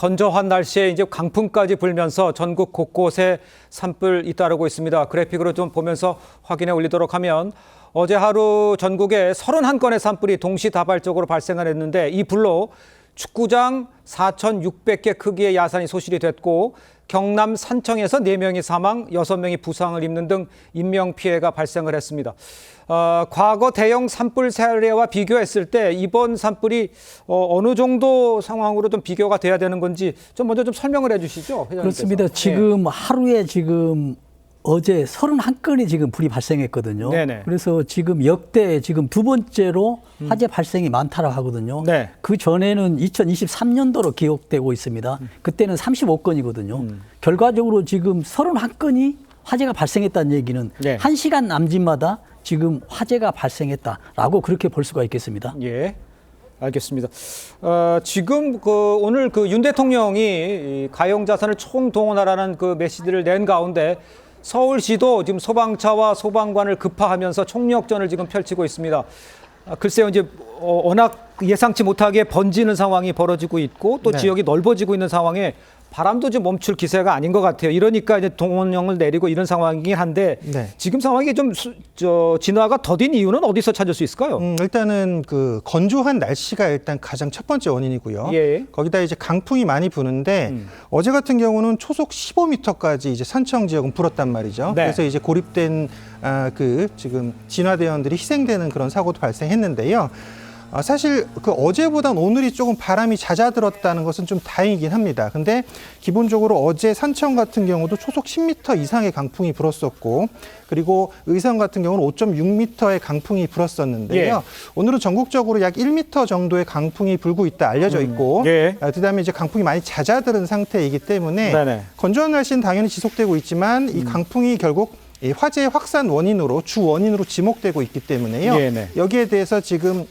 건조한 날씨에 이제 강풍까지 불면서 전국 곳곳에 산불 잇따르고 있습니다. 그래픽으로 좀 보면서 확인해 올리도록 하면 어제 하루 전국에 31건의 산불이 동시다발적으로 발생을 했는데 이 불로 축구장 4,600개 크기의 야산이 소실이 됐고 경남 산청에서 4명이 사망, 6명이 부상을 입는 등 인명피해가 발생을 했습니다. 과거 대형 산불 사례와 비교했을 때 이번 산불이 어느 정도 상황으로 좀 비교가 돼야 되는 건지 좀 먼저 좀 설명을 해 주시죠. 회장님께서. 그렇습니다. 지금 하루에 지금 어제 31건이 지금 불이 발생했거든요. 네네. 그래서 지금 역대 지금 두 번째로 화재 발생이 많다고 하거든요. 네. 그 전에는 2023년도로 기록되고 있습니다. 그때는 35건이거든요. 결과적으로 지금 31건이 화재가 발생했다는 얘기는 네. 1시간 남짓마다 지금 화재가 발생했다라고 그렇게 볼 수가 있겠습니다. 예. 알겠습니다. 지금 오늘 윤 대통령이 가용 자산을 총동원하라는 그 메시지를 낸 가운데 서울시도 지금 소방차와 소방관을 급파하면서 총력전을 지금 펼치고 있습니다. 글쎄요, 이제 워낙 예상치 못하게 번지는 상황이 벌어지고 있고 또 네. 지역이 넓어지고 있는 상황에 바람도 좀 멈출 기세가 아닌 것 같아요. 이러니까 이제 동원령을 내리고 이런 상황이긴 한데 네. 지금 상황이 좀 진화가 더딘 이유는 어디서 찾을 수 있을까요? 일단은 그 건조한 날씨가 일단 가장 첫 번째 원인이고요. 예. 거기다 이제 강풍이 많이 부는데 어제 같은 경우는 초속 15m까지 이제 산청 지역은 불었단 말이죠. 네. 그래서 이제 고립된 지금 진화대원들이 희생되는 그런 사고도 발생했는데요. 사실 그 어제보단 오늘이 조금 바람이 잦아들었다는 것은 좀 다행이긴 합니다. 근데 기본적으로 어제 산청 같은 경우도 초속 10m 이상의 강풍이 불었었고 그리고 의성 같은 경우는 5.6m의 강풍이 불었었는데요. 예. 오늘은 전국적으로 약 1m 정도의 강풍이 불고 있다 알려져 있고 예. 그다음에 이제 강풍이 많이 잦아드는 상태이기 때문에 네네. 건조한 날씨는 당연히 지속되고 있지만 이 강풍이 결국 이 화재 확산 원인으로 주 원인으로 지목되고 있기 때문에요. 네네. 여기에 대해서 지금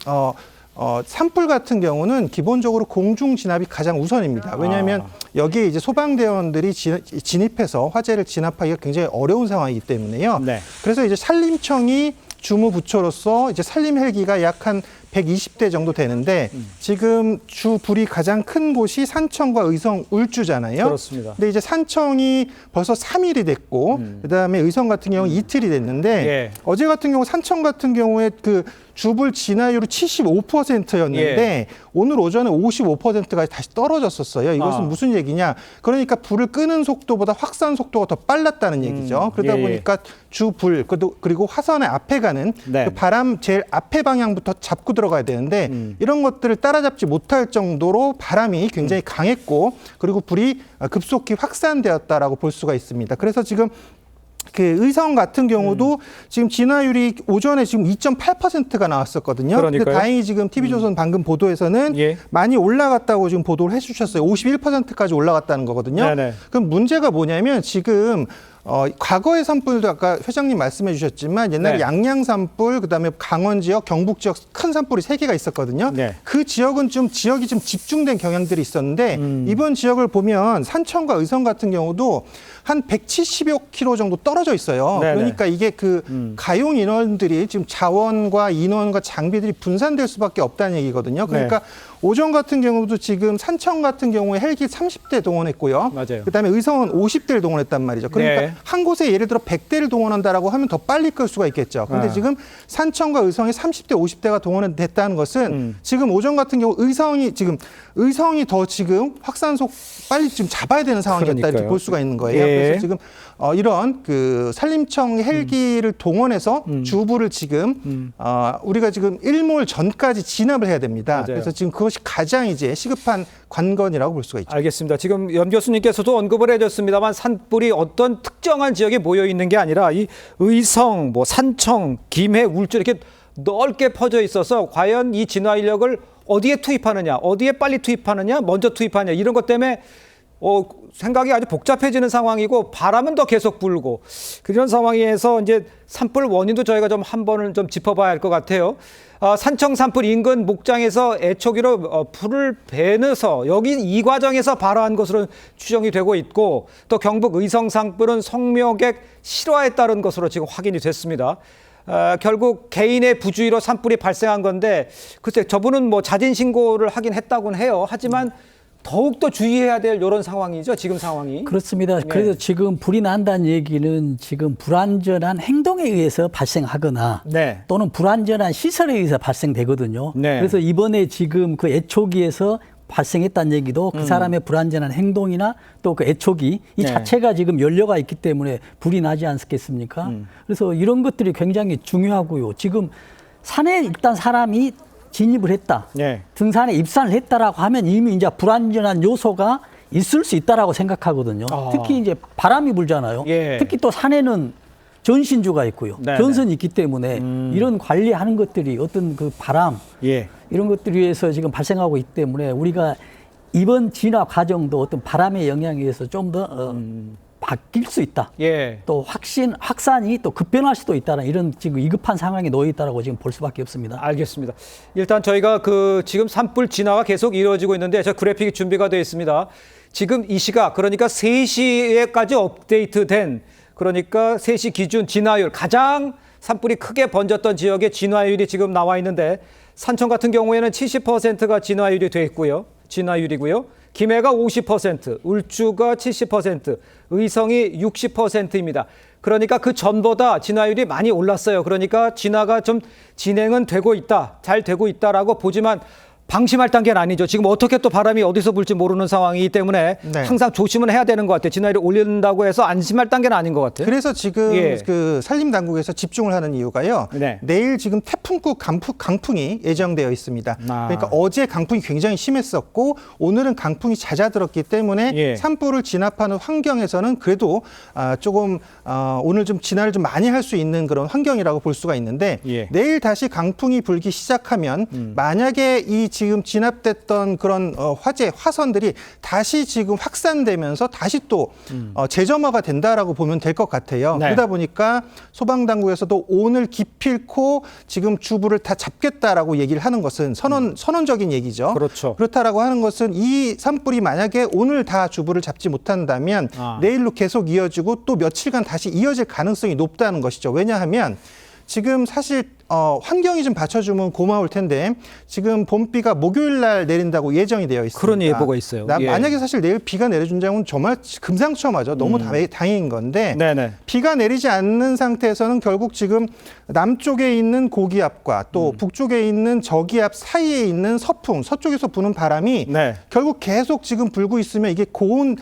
산불 같은 경우는 기본적으로 공중 진압이 가장 우선입니다. 왜냐하면 여기에 이제 소방대원들이 진입해서 화재를 진압하기가 굉장히 어려운 상황이기 때문에요. 네. 그래서 이제 산림청이 주무부처로서 이제 산림 헬기가 약 한 120대 정도 되는데 지금 주 불이 가장 큰 곳이 산청과 의성 울주잖아요. 그렇습니다. 근데 이제 산청이 벌써 3일이 됐고 그다음에 의성 같은 경우는 이틀이 됐는데 예. 어제 같은 경우 산청 같은 경우에 그 주불 진화율이 75%였는데 예. 오늘 오전에 55%까지 다시 떨어졌었어요. 이것은 무슨 얘기냐? 그러니까 불을 끄는 속도보다 확산 속도가 더 빨랐다는 얘기죠. 그러다 예. 보니까 주불 그리고 화선의 앞에 가는 네. 그 바람 제일 앞에 방향부터 잡고 들어가야 되는데 이런 것들을 따라잡지 못할 정도로 바람이 굉장히 강했고 그리고 불이 급속히 확산되었다라고 볼 수가 있습니다. 그래서 지금 그 의성 같은 경우도 지금 진화율이 오전에 지금 2.8%가 나왔었거든요. 그러니까요. 근데 다행히 지금 TV조선 방금 보도에서는 예. 많이 올라갔다고 지금 보도를 해주셨어요. 51%까지 올라갔다는 거거든요. 네네. 그럼 문제가 뭐냐면 지금 과거의 산불도 아까 회장님 말씀해 주셨지만 옛날에 네. 양양 산불, 그다음에 강원 지역, 경북 지역 큰 산불이 3개가 있었거든요. 네. 그 지역은 지역이 좀 집중된 경향들이 있었는데 이번 지역을 보면 산청과 의성 같은 경우도 한 170여 킬로 정도 떨어져 있어요. 네네. 그러니까 이게 가용 인원들이 지금 자원과 인원과 장비들이 분산될 수밖에 없다는 얘기거든요. 그러니까 네. 오전 같은 경우도 지금 산청 같은 경우에 헬기 30대 동원했고요. 맞아요. 그다음에 의성은 50대를 동원했단 말이죠. 그러니까 네. 한 곳에 예를 들어 100대를 동원한다라고 하면 더 빨리 끌 수가 있겠죠. 그런데 네. 지금 산청과 의성이 30대, 50대가 동원됐다는 것은 지금 오전 같은 경우 의성이 더 지금 확산속 빨리 지금 잡아야 되는 상황이었다 이렇게 그러니까요. 볼 수가 있는 거예요. 예. 그래서 지금 이런 그 산림청 헬기를 동원해서 주부를 지금 우리가 지금 일몰 전까지 진압을 해야 됩니다. 맞아요. 그래서 지금 그것이 가장 이제 시급한 관건이라고 볼 수가 있죠. 알겠습니다. 지금 염 교수님께서도 언급을 해줬습니다만 산불이 어떤 특정한 지역에 모여 있는 게 아니라 이 의성, 산청, 김해, 울주 이렇게 넓게 퍼져 있어서 과연 이 진화 인력을 어디에 투입하느냐, 어디에 빨리 투입하느냐, 먼저 투입하느냐 이런 것 때문에 생각이 아주 복잡해지는 상황이고 바람은 더 계속 불고 그런 상황에서 이제 산불 원인도 저희가 좀 한 번은 좀 짚어봐야 할 것 같아요. 산청 산불 인근 목장에서 애초기로 불을 베내서 여기 이 과정에서 발화한 것으로 추정이 되고 있고 또 경북 의성 산불은 성묘객 실화에 따른 것으로 지금 확인이 됐습니다. 결국 개인의 부주의로 산불이 발생한 건데 글쎄 저분은 자진 신고를 하긴 했다고는 해요. 하지만 더욱더 주의해야 될 이런 상황이죠. 지금 상황이. 그렇습니다. 네. 그래서 지금 불이 난다는 얘기는 지금 불완전한 행동에 의해서 발생하거나 네. 또는 불완전한 시설에 의해서 발생되거든요. 네. 그래서 이번에 지금 그 애초기에서 발생했다는 얘기도 그 사람의 불완전한 행동이나 또 그 애초기 이 네. 자체가 지금 연료가 있기 때문에 불이 나지 않겠습니까? 그래서 이런 것들이 굉장히 중요하고요. 지금 산에 일단 사람이 진입을 했다. 네. 등산에 입산을 했다라고 하면 이미 이제 불완전한 요소가 있을 수 있다라고 생각하거든요. 아. 특히 이제 바람이 불잖아요. 예. 특히 또 산에는 전신주가 있고요. 네네. 전선이 있기 때문에 이런 관리하는 것들이 어떤 그 바람 예. 이런 것들에 의해서 지금 발생하고 있기 때문에 우리가 이번 진화 과정도 어떤 바람의 영향에 의해서 좀 더 바뀔 수 있다. 예. 또 확산이 또 급변할 수도 있다는 이런 지금 위급한 상황에 놓여 있다라고 지금 볼 수밖에 없습니다. 알겠습니다. 일단 저희가 그 지금 산불 진화가 계속 이루어지고 있는데 저 그래픽이 준비가 되어 있습니다. 지금 이 시각 그러니까 3시에까지 업데이트된 그러니까 3시 기준 진화율 가장 산불이 크게 번졌던 지역의 진화율이 지금 나와 있는데 산청 같은 경우에는 70%가 진화율이 돼 있고요. 진화율이고요. 김해가 50%, 울주가 70%, 의성이 60%입니다. 그러니까 그 전보다 진화율이 많이 올랐어요. 그러니까 진화가 좀 진행은 되고 있다, 잘 되고 있다라고 보지만 방심할 단계는 아니죠. 지금 어떻게 또 바람이 어디서 불지 모르는 상황이기 때문에 네. 항상 조심은 해야 되는 것 같아요. 진화율을 올린다고 해서 안심할 단계는 아닌 것 같아요. 그래서 지금 예. 그 산림당국에서 집중을 하는 이유가요. 네. 내일 지금 태풍급 강풍이 예정되어 있습니다. 아. 그러니까 어제 강풍이 굉장히 심했었고 오늘은 강풍이 잦아들었기 때문에 예. 산불을 진압하는 환경에서는 그래도 조금 오늘 좀 진화를 좀 많이 할 수 있는 그런 환경이라고 볼 수가 있는데 예. 내일 다시 강풍이 불기 시작하면 만약에 이 지금 진압됐던 그런 화선들이 다시 지금 확산되면서 다시 또 재점화가 된다라고 보면 될 것 같아요. 네. 그러다 보니까 소방당국에서도 오늘 기필코 지금 주부를 다 잡겠다라고 얘기를 하는 것은 선언적인 얘기죠. 그렇죠. 그렇다라고 하는 것은 이 산불이 만약에 오늘 다 주부를 잡지 못한다면 내일로 계속 이어지고 또 며칠간 다시 이어질 가능성이 높다는 것이죠. 왜냐하면 지금 사실 환경이 좀 받쳐주면 고마울 텐데 지금 봄비가 목요일 날 내린다고 예정이 되어 있습니다. 그런 예보가 있어요. 예. 만약에 사실 내일 비가 내려준다면 정말 금상첨화죠. 너무 다행인 건데 네네. 비가 내리지 않는 상태에서는 결국 지금 남쪽에 있는 고기압과 또 북쪽에 있는 저기압 사이에 있는 서풍, 서쪽에서 부는 바람이 네. 결국 계속 지금 불고 있으면 이게 고온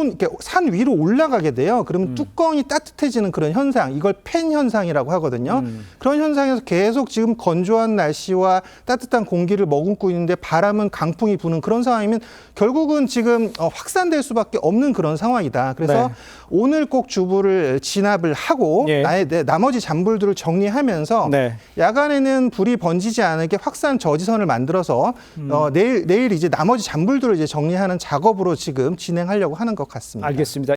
이렇게 산 위로 올라가게 돼요. 그러면 뚜껑이 따뜻해지는 그런 현상, 이걸 팬 현상이라고 하거든요. 그런 현상에서 계속 지금 건조한 날씨와 따뜻한 공기를 머금고 있는데 바람은 강풍이 부는 그런 상황이면 결국은 지금 확산될 수밖에 없는 그런 상황이다. 그래서 네. 오늘 꼭 주부를 진압을 하고 예. 나머지 잔불들을 정리하면서 네. 야간에는 불이 번지지 않게 확산 저지선을 만들어서 내일 이제 나머지 잔불들을 이제 정리하는 작업으로 지금 진행하려고 하는 것 같습니다. 알겠습니다.